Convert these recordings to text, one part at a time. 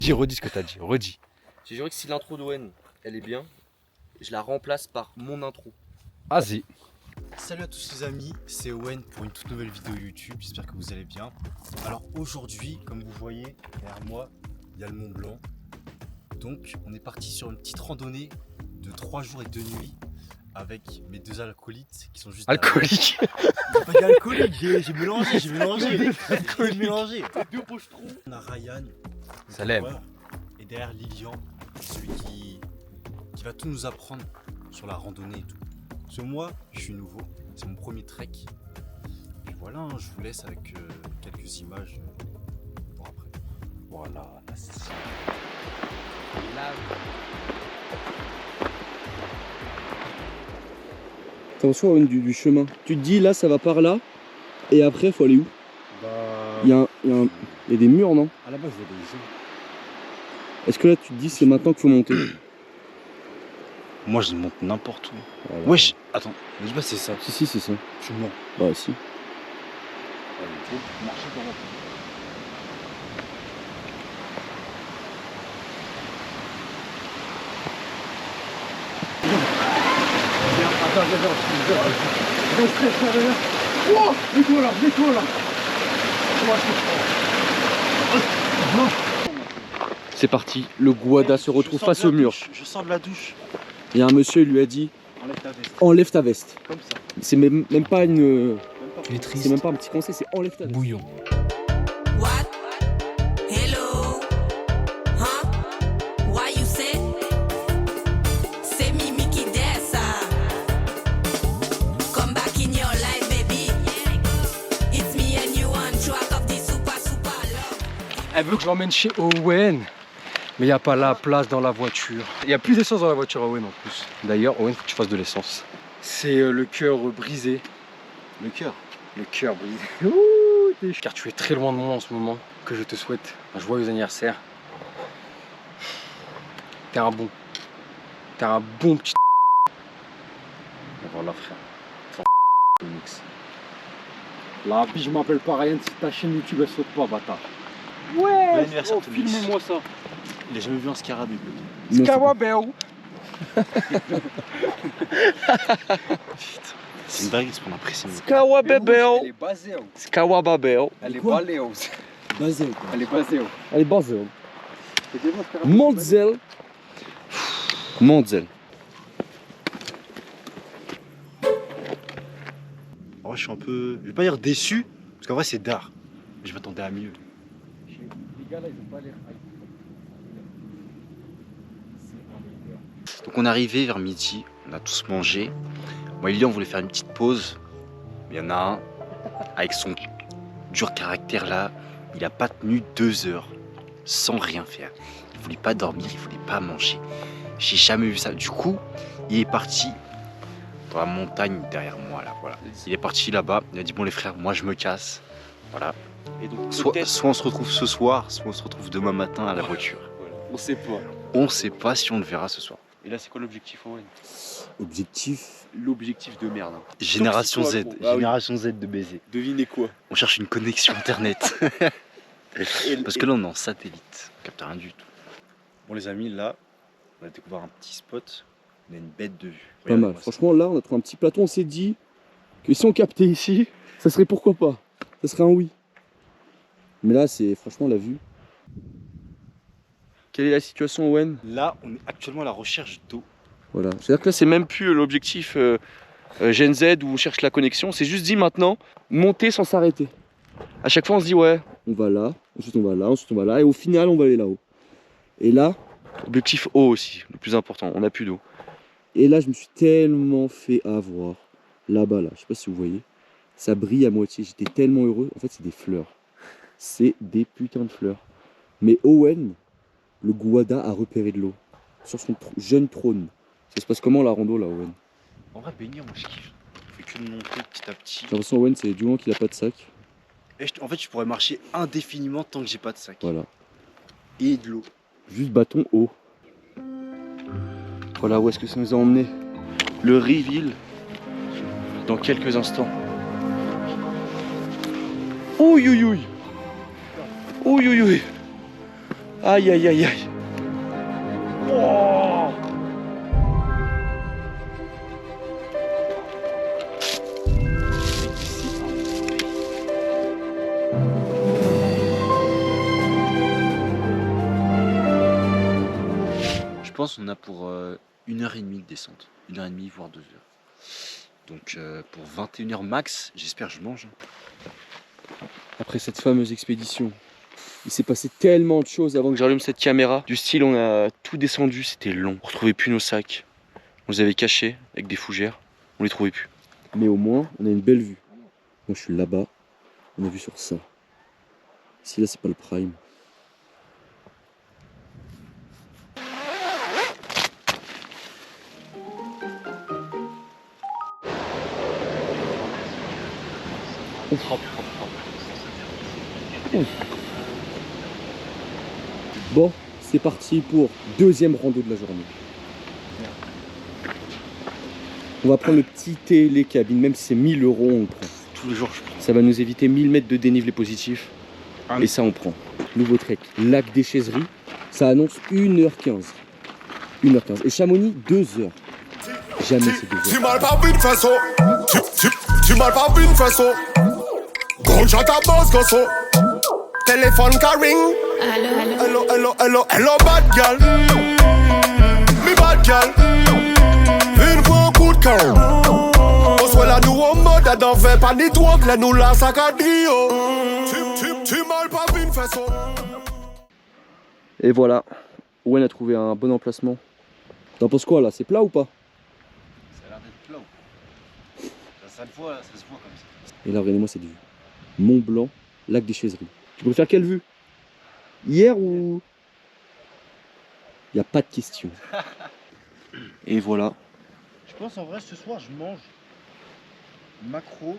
Redis ce que t'as dit, redis. J'ai juré que si l'intro d'Owen, elle est bien, je la remplace par mon intro. Vas-y. Salut à tous les amis, c'est Owen pour une toute nouvelle vidéo YouTube, j'espère que vous allez bien. Alors aujourd'hui, comme vous voyez derrière moi, il y a le Mont Blanc. Donc on est parti sur une petite randonnée de 3 jours et 2 nuits avec mes deux alcoolites qui sont juste Alcoolique. Pas d'alcoolique, j'ai mélangé. Deux pochetrons. On a Ryan, Salem. et derrière Lilian, celui qui va tout nous apprendre sur la randonnée et tout. Parce que moi, je suis nouveau, c'est mon premier trek. Et voilà, hein, je vous laisse avec quelques images pour après. Voilà, là c'est ça. Attention du chemin. Tu te dis là ça va par là et après faut aller où? Bah... Il y a des murs non? À la base, il y a des gens. Est-ce que là tu te dis c'est maintenant qu'il faut monter? Moi, je monte n'importe où. Voilà. Wesh, attends, ne dis pas c'est ça. Si c'est ça. Tu mens. Bah si. Marcher dans la... C'est parti, le Guada se retrouve face au mur. Je sors de la douche. Il y a un monsieur, il lui a dit Enlève ta veste. enlève ta veste. Comme ça. C'est même pas une. Il est triste. C'est même pas un petit conseil, c'est enlève ta veste. Bouillon. What? Hello? Huh? Why you say? C'est Mimi qui descend. Come back in your life, baby. It's me and you on track of this super love. Elle veut que je l'emmène chez Owen. Mais il n'y a pas la place dans la voiture. Il n'y a plus d'essence dans la voiture Owen en plus. D'ailleurs, Owen, faut que tu fasses de l'essence. C'est le cœur brisé. Le cœur. Le cœur brisé. Ouh, car tu es très loin de moi en ce moment. Que je te souhaite un joyeux anniversaire. T'es un bon. T'es un bon petit. Et voilà, frère. Faut mix. La vie, je m'appelle pas Ryan. Si ta chaîne YouTube elle saute pas, bâtard. Bon Ouais, anniversaire, oh, Tony. filmez-moi ça. Il a jamais vu un scarabée. Non, Skawabeo. C'est une blague, c'est pour l'impressionner. Skawabebeo. Elle est basée. Skawabebeo. Elle est Quoi? baléo. Basel. Elle est basée. Allez, Basel. Montzel. Montzel. En vrai, je suis un peu... Je vais pas dire déçu, parce qu'en vrai, c'est d'art. Mais je m'attendais à mieux. Les gars là, ils ont pas l'air. Donc on est arrivé vers midi, on a tous mangé. Moi et Lilian, on voulait faire une petite pause. Mais il y en a un, avec son dur caractère là, il a pas tenu 2 heures sans rien faire. Il voulait pas dormir, il voulait pas manger. J'ai jamais vu ça. Du coup, il est parti dans la montagne derrière moi là, voilà. Il est parti là-bas, il a dit bon les frères, moi je me casse. Voilà. Et donc, Soit on se retrouve ce soir, soit on se retrouve demain matin à la voiture. on sait pas. On sait pas si on le verra ce soir. Et là, c'est quoi l'objectif, Owen? Objectif. L'objectif de merde. Hein. Génération Z, Toxico, ah oui. génération Z de baiser. Devinez quoi? On cherche une connexion internet. Parce que là on est en satellite, on capte rien du tout. Bon les amis, là on a découvert un petit spot, on a une bête de vue. Pas mal. Franchement, là, on a trouvé un petit plateau. On s'est dit que si on captait ici, ça serait pourquoi pas. Ça serait un oui. Mais là, c'est franchement la vue. Quelle est la situation, Owen? Là on est actuellement à la recherche d'eau. Voilà. C'est-à-dire que là, c'est même plus l'objectif Gen Z où on cherche la connexion. C'est juste dit maintenant, monter sans s'arrêter. À chaque fois, on se dit, ouais, on va là, ensuite on va là, ensuite on va là, et au final, on va aller là-haut. Et là, objectif eau aussi, le plus important, on n'a plus d'eau. Et là, je me suis tellement fait avoir. Là-bas, là, je sais pas si vous voyez, ça brille à moitié. J'étais tellement heureux. En fait, c'est des fleurs. C'est des putains de fleurs. Mais Owen, le Guada, a repéré de l'eau sur son jeune trône. Ça se passe comment la rando là, Owen? En vrai baigner moi je kiffe. On fait que de monter petit à petit. J'ai l'impression Owen, c'est du moment qu'il a pas de sac. Et en fait je pourrais marcher indéfiniment tant que j'ai pas de sac. Voilà. Et de l'eau. Juste bâton haut. Voilà où est-ce que ça nous a emmené. Le reveal dans quelques instants. Ouïe ouïe ouïe. Ouïe ouïe ouïe. Aïe aïe aïe aïe. Je pense qu'on a pour 1h30 de descente. 1h30 voire 2h. Donc pour 21h max, j'espère que je mange. Après cette fameuse expédition, il s'est passé tellement de choses avant que j'allume cette caméra. Du style, on a tout descendu, c'était long. On retrouvait plus nos sacs. On les avait cachés avec des fougères. On les trouvait plus. Mais au moins, on a une belle vue. Moi, je suis là-bas. On a vu sur ça. Ici, là, c'est pas le prime. Bon, c'est parti pour deuxième rando de la journée. On va prendre le petit télécabine, même si c'est 1000 €, on le prend. Tous les jours, je prends. Ça va nous éviter 1000 mètres de dénivelé positif. Et ça, on prend. Nouveau trek, lac des Chaiseries. Ça annonce 1h15. 1h15. Et Chamonix, 2h. Jamais c'est 2h. Tu m'as pas vu de façon. Tu m'as pas vu de façon. Gunshot à boss, gosso. Téléphone carring. Hello, hello, hello, hello, bad girl. Me bad girl. Une fois coup de cœur. On soit là, nous en mode à d'en faire pas network. Là, nous la sac à dio. Tu m'as pas vu de façon. Et voilà. Owen a trouvé un bon emplacement. T'en penses quoi là? C'est plat ou pas? Ça a l'air d'être plat. Ça se voit comme ça. Et là, regardez-moi cette vue. Mont Blanc, lac des Chaiseries. Tu préfères quelle vue? Hier ou... Il n'y a pas de question. Et voilà. Je pense en vrai ce soir je mange macro,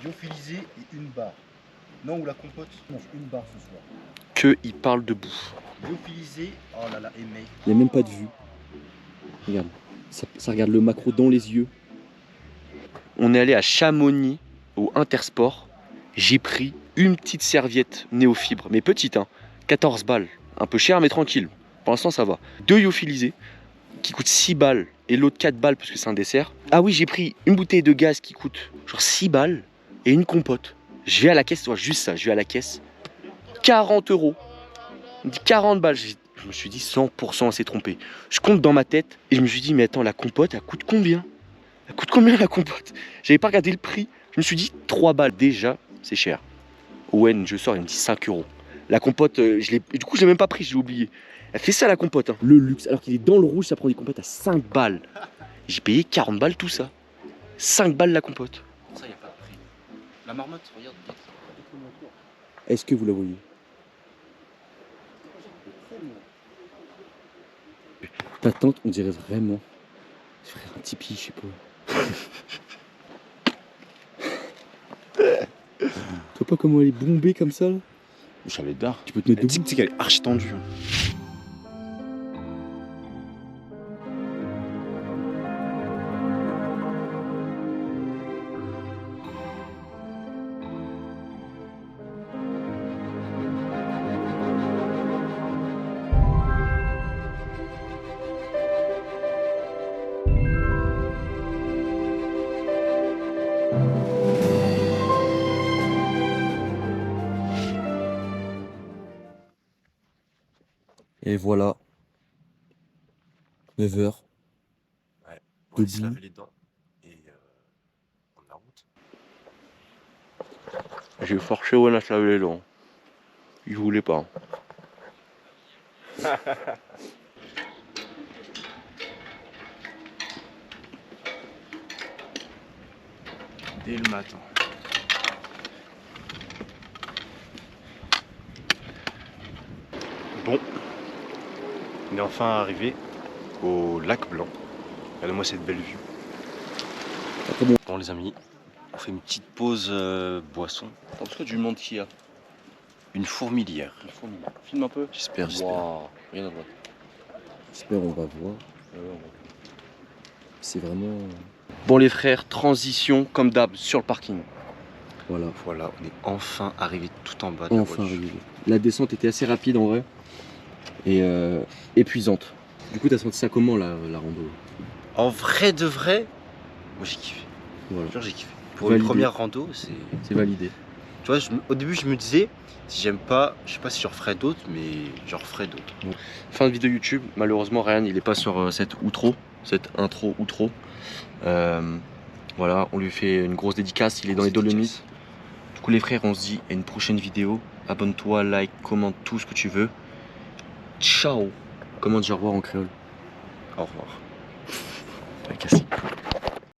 lyophilisé et une barre. Non, ou la compote, je mange une barre ce soir. Que il parle de bouffe. Lyophilisé, oh là là, aimé. Il n'y a même pas de vue. Regarde. Ça regarde le macro dans les yeux. On est allé à Chamonix, au Intersport. J'ai pris une petite serviette néofibre, mais petite, hein, 14 balles. Un peu cher, mais tranquille. Pour l'instant, ça va. 2 lyophilisés, qui coûtent 6 balles, et l'autre 4 balles, parce que c'est un dessert. Ah oui, j'ai pris une bouteille de gaz qui coûte genre 6 balles, et une compote. Je vais à la caisse, juste ça, je vais à la caisse. 40 €. On me dit 40 balles. Je me suis dit 100% on s'est trompé. Je compte dans ma tête, et je me suis dit, mais attends, la compote, elle coûte combien? Elle coûte combien la compote? J'avais pas regardé le prix. Je me suis dit 3 balles déjà. C'est cher. Owen, je sors, il me dit 5 €. La compote, du coup, je l'ai même pas pris, je l'ai oublié. Elle fait ça, la compote. Hein. Le luxe, alors qu'il est dans le rouge, ça prend des compotes à 5 balles. J'ai payé 40 balles tout ça. 5 balles la compote. Ça, y a pas de prix. La marmotte, regarde. Est-ce que vous la voyez? Ta tante, on dirait vraiment. Je ferais un Tipeee, je sais pas. Tu vois pas comment elle est bombée comme ça là? Je savais d'art. Tu peux te mettre Tu debout. sais qu'elle est archi tendue. Et voilà. 9h. Ouais. On va se laver les dents et prendre la route. J'ai forcé Owen à se laver les dents. Il voulait pas. Dès le matin. Bon, on est enfin arrivé au lac Blanc. Regardez-moi cette belle vue. Bon les amis, on fait une petite pause boisson. Attends, parce que tu lui demandes qui y a. Une fourmilière. Une fourmilière. Filme un peu. J'espère. Waouh, rien à voir. J'espère on va voir. C'est vraiment... Bon les frères, transition comme d'hab sur le parking. Voilà. Voilà, on est enfin arrivé tout en bas de la Enfin voiture. arrivé. La descente était assez rapide en vrai. et épuisante. Du coup, t'as senti ça comment la rando? En vrai de vrai, moi j'ai kiffé. Voilà. Genre j'ai kiffé. Pour Validé. une première rando, c'est. C'est validé. Tu vois, au début je me disais, si j'aime pas, je sais pas si j'en referais d'autres, mais j'en referais d'autres. Fin de vidéo YouTube. Malheureusement, Ryan, il est pas sur cette outro, cette intro outro. Voilà, on lui fait une grosse dédicace. Il est dans les Dolomites. Du coup, les frères, on se dit à une prochaine vidéo. Abonne-toi, like, commente tout ce que tu veux. Ciao. Comment dire au revoir en créole? Au revoir. T'as cassé.